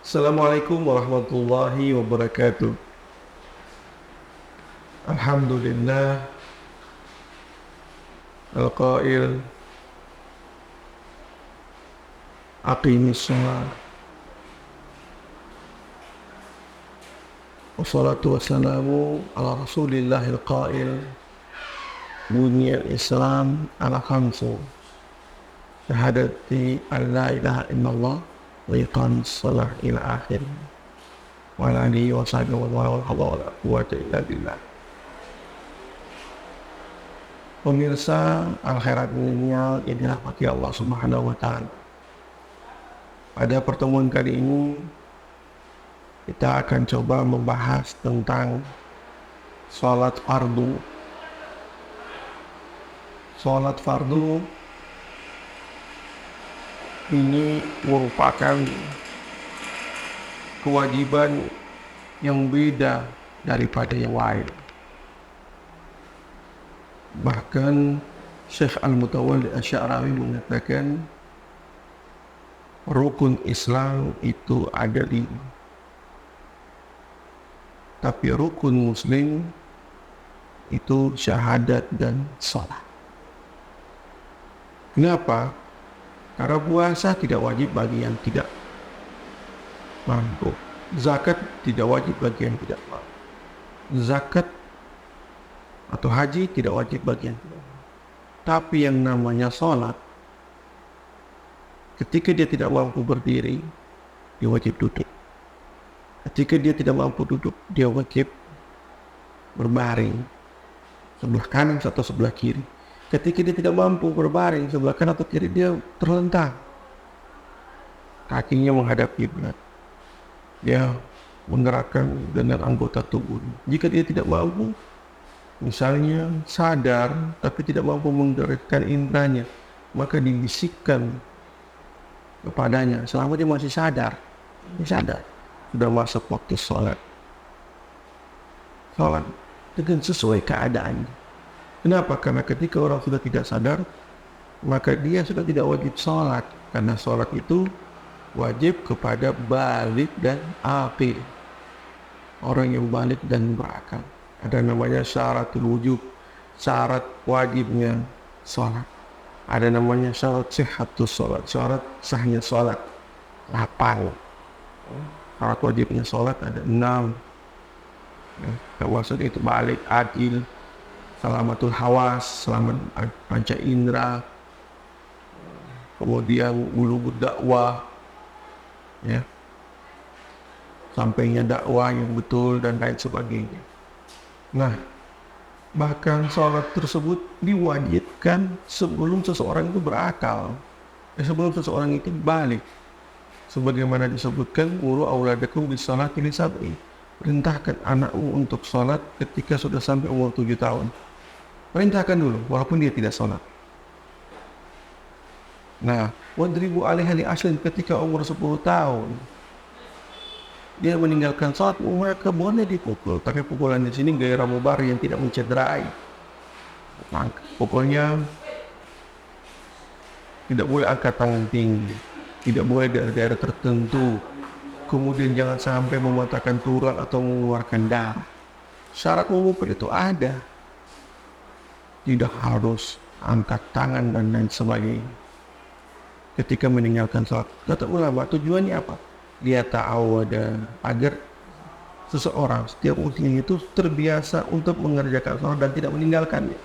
Assalamualaikum warahmatullahi wabarakatuh. Alhamdulillah al-qail aqimis shalah wassalatu wassalamu ala rasulillahil qail buniyal islam ala khamsu syahadati an la ilaha illallah wa iqamis shalah ila akhir wa ala alihi wa sahbihi wa la quwwata illa billah. Pemirsa al-khairat milenial yang dirahmati Allah Subhanahu wa taala. Pada pertemuan kali ini kita akan coba membahas tentang salat fardu. Salat fardu ini merupakan kewajiban yang beda daripada yang lain. Bahkan Syekh Al-Mutawalli Asy-Sya'rawi mengatakan rukun Islam itu ada 5. Tapi rukun Muslim itu syahadat dan salat. Kenapa? Karena puasa tidak wajib bagi yang tidak mampu. Zakat tidak wajib bagi yang tidak mampu. Zakat atau haji tidak wajib bagi yang tidak mampu. Tapi yang namanya salat, ketika dia tidak mampu berdiri, dia wajib duduk. Ketika dia tidak mampu duduk, dia wajib berbaring sebelah kanan atau sebelah kiri. Ketika dia tidak mampu berbaring sebelah kanan atau kiri, dia terlentang, kakinya menghadap kiblat. Dia menggerakkan dengan anggota tubuh. Jika dia tidak mampu, misalnya sadar tapi tidak mampu menggerakkan indranya, maka dibisikkan kepadanya selama dia masih sadar, sudah masuk waktu sholat dengan sesuai keadaannya. Kenapa? Karena ketika orang sudah tidak sadar, maka dia sudah tidak wajib sholat, karena sholat itu wajib kepada balik dan aqil, orang yang balik dan berakal. Ada namanya syaratul wujub, syarat wajibnya sholat. Ada namanya syarat sihhatus sholat, syarat sahnya sholat. 8. Syarat wajibnya sholat ada 6. Termasuk itu balik, adil, salamatul hawas, selamat panca indera, kemudian bulugud dakwah, ya, sampainya dakwah yang betul dan lain sebagainya. Nah, bahkan sholat tersebut diwajibkan sebelum seseorang itu berakal, sebelum seseorang itu balik. Sebagaimana disebutkan, muru auladakum bis-sholati li sab'i, perintahkan anakmu untuk sholat ketika sudah sampai umur 7 tahun. Perintahkan dulu, walaupun dia tidak sholat. Nah, wadribu 'alaiha li ashlin, ketika umur 10 tahun dia meninggalkan sholat, maka boleh dipukul. Tapi pukulan di sini gairah mubar, yang tidak mencederai. Pukulnya tidak boleh angkat tangan tinggi, tidak boleh dari daerah tertentu. Kemudian jangan sampai mematahkan tulang atau mengeluarkan darah. Syarat memukul itu ada. Tidak harus angkat tangan dan lain sebagainya ketika meninggalkan sholat. Kata ulama, tujuannya apa? Dia ta'awada, agar seseorang setiap muslim itu terbiasa untuk mengerjakan sholat dan tidak meninggalkannya.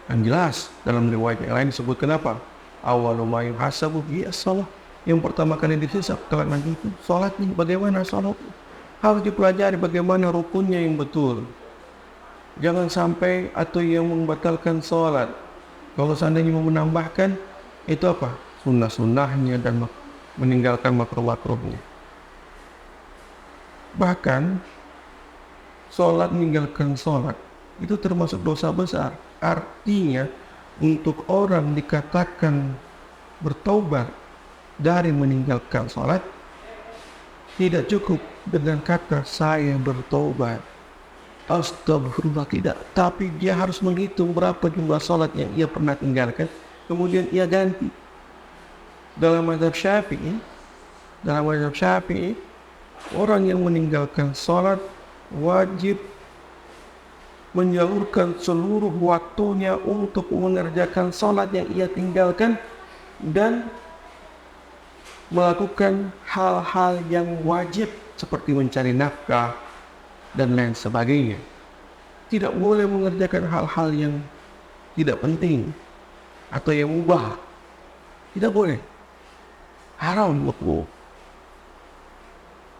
Dan jelas dalam riwayat yang lain disebut kenapa? Awwalu ma yuhasabu bihi as-shalah. Yang pertama kali dihisab kelak nanti itu sholat nih. Bagaimana sholat? Harus dipelajari bagaimana rukunnya yang betul. Jangan sampai atau yang membatalkan sholat. Kalau seandainya mau menambahkan, itu apa? Sunnah-sunnahnya dan meninggalkan makruh-makruhnya. Bahkan meninggalkan sholat itu termasuk dosa besar. Artinya untuk orang dikatakan bertaubat dari meninggalkan sholat, tidak cukup dengan kata saya bertaubat, astagfirullah, tidak. Tapi dia harus menghitung berapa jumlah sholat yang ia pernah tinggalkan, kemudian ia ganti. Dalam mazhab Syafi'i, orang yang meninggalkan sholat wajib menyalurkan seluruh waktunya untuk mengerjakan sholat yang ia tinggalkan dan melakukan hal-hal yang wajib seperti mencari nafkah dan lain sebagainya. Tidak boleh mengerjakan hal-hal yang tidak penting atau yang mubah. Tidak boleh. Haram hukum.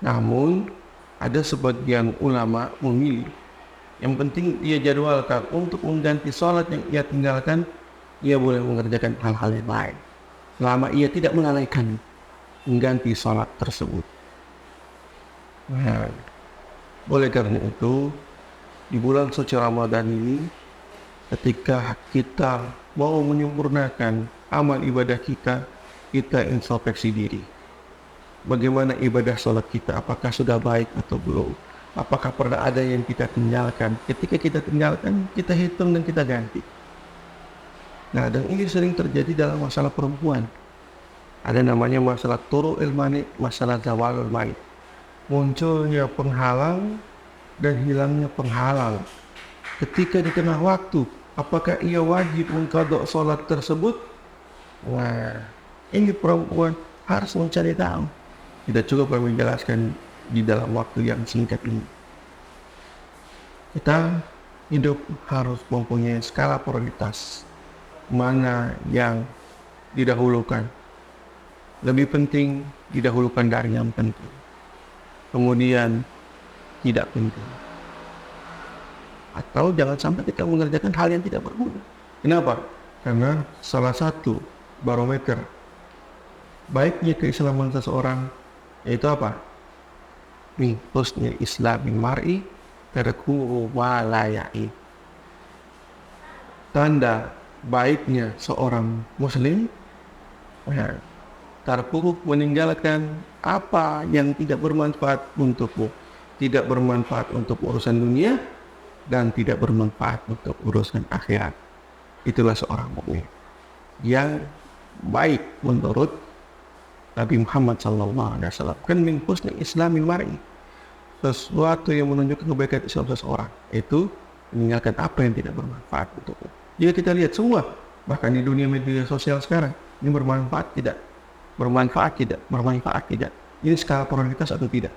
Namun ada sebagian ulama memilih yang penting ia jadwalkan untuk mengganti sholat yang ia tinggalkan, ia boleh mengerjakan hal-hal yang lain selama ia tidak melalaikan mengganti sholat tersebut. Nah, oleh karena itu di bulan suci Ramadan ini, ketika kita mau menyempurnakan amal ibadah kita introspeksi diri. Bagaimana ibadah sholat kita, apakah sudah baik atau belum? Apakah pernah ada yang kita tinggalkan? Ketika kita tinggalkan, kita hitung dan kita ganti. Nah, dan ini sering terjadi dalam masalah perempuan. Ada namanya masalah turu'il mani, masalah zawalul mani. Munculnya penghalang dan hilangnya penghalang. Ketika di tengah waktu, apakah ia wajib mengqadha sholat tersebut? Nah, ini perempuan harus mencari tahu. Tidak cukup kami menjelaskan di dalam waktu yang singkat ini. Kita hidup harus mempunyai skala prioritas. Mana yang didahulukan? Lebih penting didahulukan dari yang penting. Kemudian tidak penting. Atau jangan sampai kita mengerjakan hal yang tidak berguna. Kenapa? Karena salah satu barometer baiknya keislaman seseorang yaitu apa? Min husnil islami mar'i tarkuhu ma la ya'i. Tanda baiknya seorang muslim tarkuhu meninggalkan apa yang tidak bermanfaat untukmu, tidak bermanfaat untuk urusan dunia dan tidak bermanfaat untuk urusan akhirat. Itulah seorang mukmin yang baik menurut Nabi Muhammad SAW. Kan min husnil islamil mar'i, sesuatu yang menunjukkan kebaikan Islam seseorang itu meninggalkan apa yang tidak bermanfaat untukmu. Jika kita lihat semua, bahkan di dunia media sosial sekarang, ini bermanfaat tidak, bermanfaat tidak, bermanfaat tidak. Ini skala prioritas atau tidak?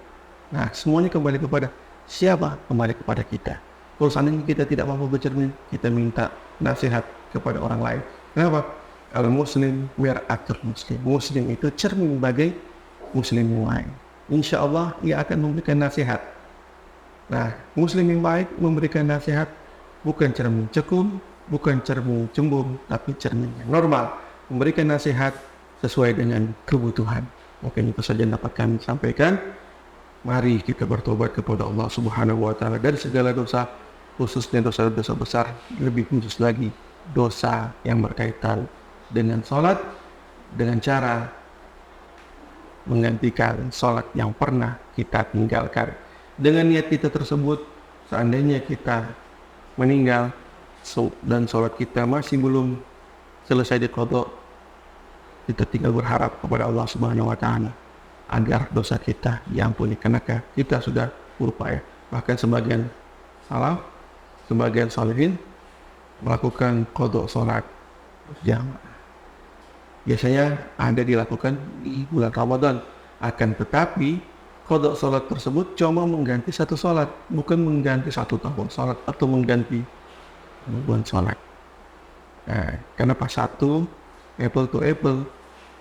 Nah, semuanya kembali kepada siapa? Kembali kepada kita. Kalau seandainya kita tidak mampu bercermin, kita minta nasihat kepada orang lain. Kenapa? Al-Muslim mir'atul Muslim. Muslim itu cermin bagi Muslim yang lain. Insya Allah ia akan memberikan nasihat. Nah, Muslim yang baik memberikan nasihat bukan cermin cekung, bukan cermin cembung, tapi cermin yang normal. Memberikan nasihat sesuai dengan kebutuhan. Mungkin itu saja dapat kami sampaikan. Mari kita bertobat kepada Allah Subhanahu wa Ta'ala dari segala dosa, khususnya dosa-dosa besar, lebih khusus lagi dosa yang berkaitan dengan sholat, dengan cara menggantikan sholat yang pernah kita tinggalkan. Dengan niat kita tersebut, seandainya kita meninggal dan sholat kita masih belum selesai diqadha, kita tinggal berharap kepada Allah Subhanahu wa Ta'ala agar dosa kita diampuni, karena kita sudah berupaya. Bahkan sebagian salaf, sebagian salihin melakukan qadha sholat jamaah. Biasanya ada dilakukan di bulan Ramadan. Akan tetapi qadha sholat tersebut cuma mengganti satu sholat, bukan mengganti satu tahun sholat atau mengganti ribuan sholat. Nah, karena pas satu apple to apple,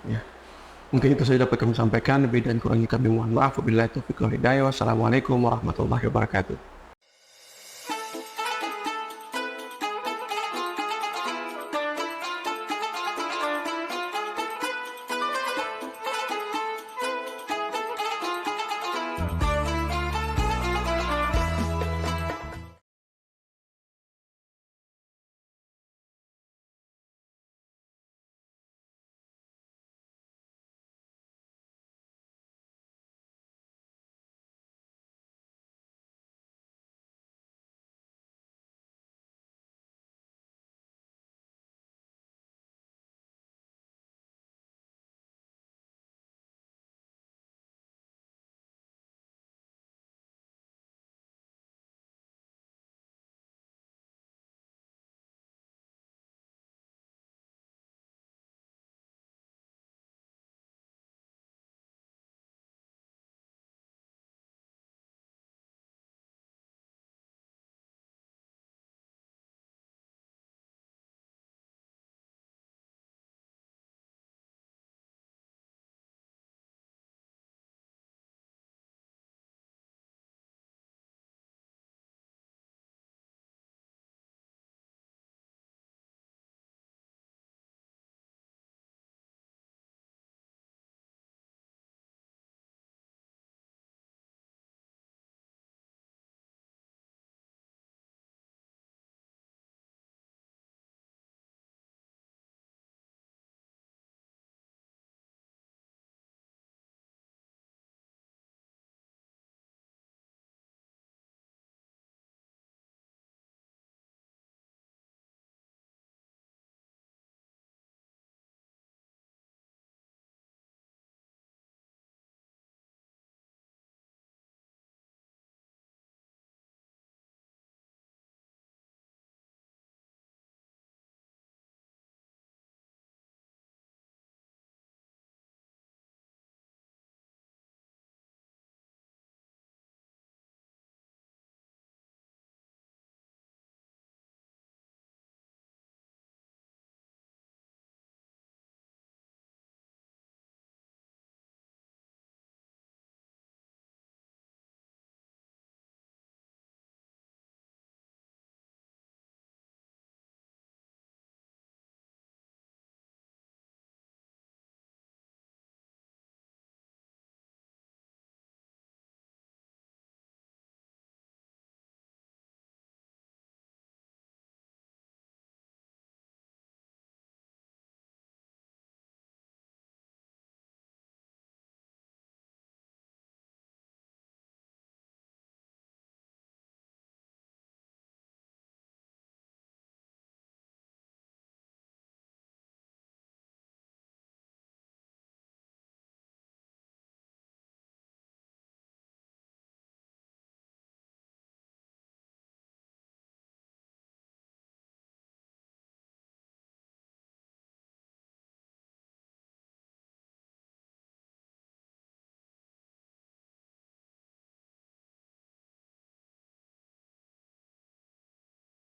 ya. Mungkin itu saja dapat kami sampaikan. Lebih dan kurangnya kami mohon maaf. Wabillahi taufiq wal hidayah. Wassalamualaikum warahmatullahi wabarakatuh.